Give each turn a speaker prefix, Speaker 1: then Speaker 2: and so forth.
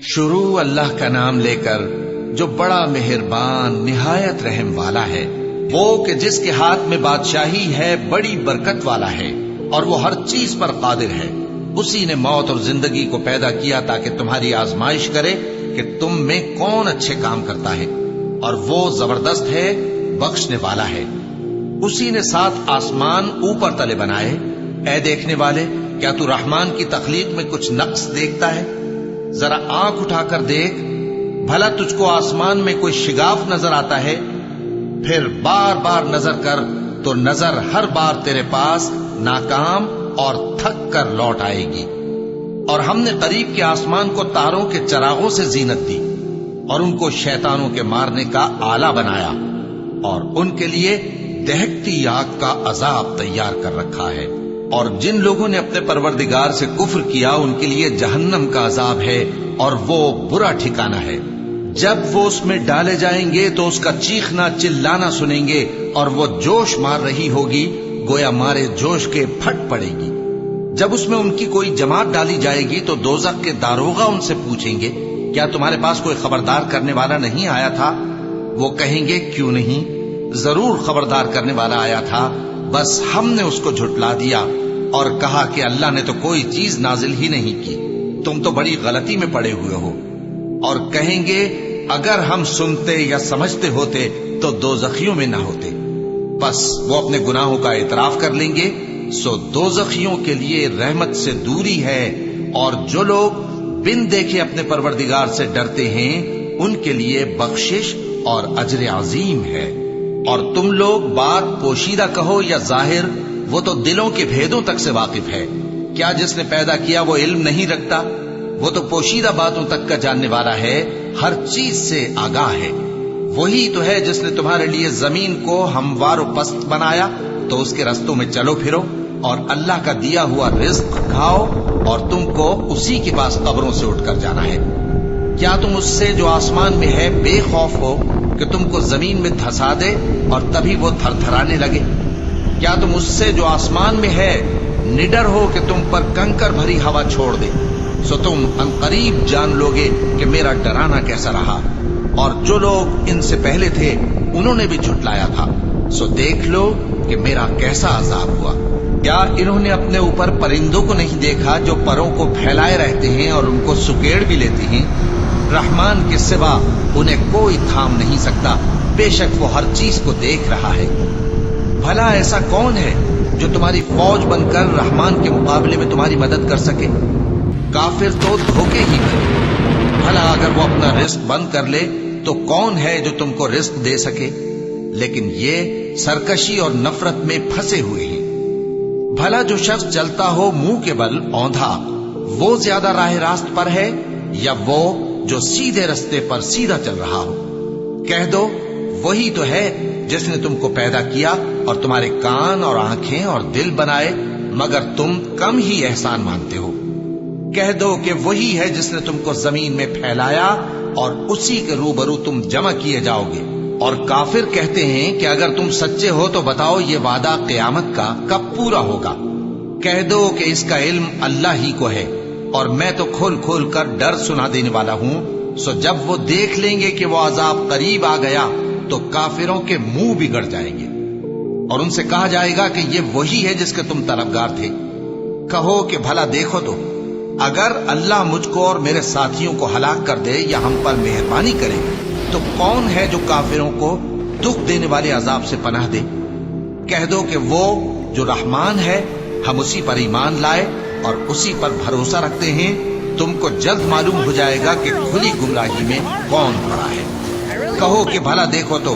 Speaker 1: شروع اللہ کا نام لے کر جو بڑا مہربان نہایت رحم والا ہے، وہ کہ جس کے ہاتھ میں بادشاہی ہے، بڑی برکت والا ہے اور وہ ہر چیز پر قادر ہے۔ اسی نے موت اور زندگی کو پیدا کیا تاکہ تمہاری آزمائش کرے کہ تم میں کون اچھے کام کرتا ہے، اور وہ زبردست ہے، بخشنے والا ہے۔ اسی نے 7 آسمان اوپر تلے بنائے۔ اے دیکھنے والے، کیا تو رحمان کی تخلیق میں کچھ نقص دیکھتا ہے؟ ذرا آنکھ اٹھا کر دیکھ، بھلا تجھ کو آسمان میں کوئی شگاف نظر آتا ہے؟ پھر بار بار نظر کر تو نظر ہر بار تیرے پاس ناکام اور تھک کر لوٹ آئے گی۔ اور ہم نے قریب کے آسمان کو تاروں کے چراغوں سے زینت دی اور ان کو شیطانوں کے مارنے کا آلہ بنایا، اور ان کے لیے دہکتی آگ کا عذاب تیار کر رکھا ہے۔ اور جن لوگوں نے اپنے پروردگار سے کفر کیا ان کے لیے جہنم کا عذاب ہے، اور وہ برا ٹھکانہ ہے۔ جب وہ اس میں ڈالے جائیں گے تو اس کا چیخنا چلانا سنیں گے، اور وہ جوش مار رہی ہوگی گویا مارے جوش کے پھٹ پڑے گی۔ جب اس میں ان کی کوئی جماعت ڈالی جائے گی تو دوزخ کے داروغہ ان سے پوچھیں گے، کیا تمہارے پاس کوئی خبردار کرنے والا نہیں آیا تھا؟ وہ کہیں گے، کیوں نہیں، ضرور خبردار کرنے والا آیا تھا، بس ہم نے اس کو جھٹلا دیا اور کہا کہ اللہ نے تو کوئی چیز نازل ہی نہیں کی، تم تو بڑی غلطی میں پڑے ہوئے ہو۔ اور کہیں گے، اگر ہم سنتے یا سمجھتے ہوتے تو دوزخیوں میں نہ ہوتے۔ بس وہ اپنے گناہوں کا اعتراف کر لیں گے، سو دوزخیوں کے لیے رحمت سے دوری ہے، اور جو لوگ بن دیکھے اپنے پروردگار سے ڈرتے ہیں ان کے لیے بخشش اور اجر عظیم ہے۔ اور تم لوگ بات پوشیدہ کہو یا ظاہر، وہ تو دلوں کے بھیدوں تک سے واقف ہے۔ کیا جس نے پیدا کیا وہ علم نہیں رکھتا؟ وہ تو پوشیدہ باتوں تک کا جاننے والا ہے، ہر چیز سے آگاہ ہے۔ وہی تو ہے جس نے تمہارے لیے زمین کو ہموار و پست بنایا، تو اس کے رستوں میں چلو پھرو اور اللہ کا دیا ہوا رزق کھاؤ، اور تم کو اسی کے پاس قبروں سے اٹھ کر جانا ہے۔ کیا تم اس سے جو آسمان میں ہے بے خوف ہو کہ تم کو زمین میں دھسا دے اور تبھی وہ تھر تھرانے لگے؟ کیا تم اس سے جو آسمان میں ہے نڈر ہو کہ تم پر کنکر بھری ہوا چھوڑ دے؟ سو تم عنقریب جان لوگے کہ میرا ڈرانا کیسا رہا۔ اور جو لوگ ان سے پہلے تھے انہوں نے بھی جھٹلایا تھا، سو دیکھ لو کہ میرا کیسا عذاب ہوا۔ کیا انہوں نے اپنے اوپر پرندوں کو نہیں دیکھا جو پروں کو پھیلائے رہتے ہیں اور ان کو سکیڑ بھی لیتے ہیں؟ رحمان کے سوا انہیں کوئی تھام نہیں سکتا، بے شک وہ ہر چیز کو دیکھ رہا ہے۔ بھلا ایسا کون ہے جو تمہاری فوج بن کر رحمان کے مقابلے میں تمہاری مدد کر سکے؟ کافر تو دھوکے ہی میں۔ بھلا اگر وہ اپنا رزق بند کر لے تو کون ہے جو تم کو رزق دے سکے؟ لیکن یہ سرکشی اور نفرت میں پھنسے ہوئے ہیں۔ بھلا جو شخص چلتا ہو منہ کے بل اوندھا، وہ زیادہ راہ راست پر ہے یا وہ جو سیدھے رستے پر سیدھا چل رہا ہو؟ کہہ دو، وہی تو ہے جس نے تم کو پیدا کیا اور تمہارے کان اور آنکھیں اور دل بنائے، مگر تم کم ہی احسان مانتے ہو۔ کہہ دو کہ وہی ہے جس نے تم کو زمین میں پھیلایا اور اسی کے روبرو تم جمع کیے جاؤ گے۔ اور کافر کہتے ہیں کہ اگر تم سچے ہو تو بتاؤ یہ وعدہ قیامت کا کب پورا ہوگا؟ کہہ دو کہ اس کا علم اللہ ہی کو ہے، اور میں تو کھول کھول کر ڈر سنا دینے والا ہوں۔ سو جب وہ دیکھ لیں گے کہ وہ عذاب قریب آ گیا تو کافروں کے منہ بگڑ جائیں گے، اور ان سے کہا جائے گا کہ یہ وہی ہے جس کے تم طلبگار تھے۔ کہو کہ بھلا دیکھو تو، اگر اللہ مجھ کو اور میرے ساتھیوں کو ہلاک کر دے یا ہم پر مہربانی کرے تو کون ہے جو کافروں کو دکھ دینے والے عذاب سے پناہ دے؟ کہہ دو کہ وہ جو رحمان ہے، ہم اسی پر ایمان لائے اور اسی پر بھروسہ رکھتے ہیں۔ تم کو جلد معلوم ہو جائے گا کہ کھلی گمراہی میں کون پڑا ہے۔ کہو کہ بھلا دیکھو تو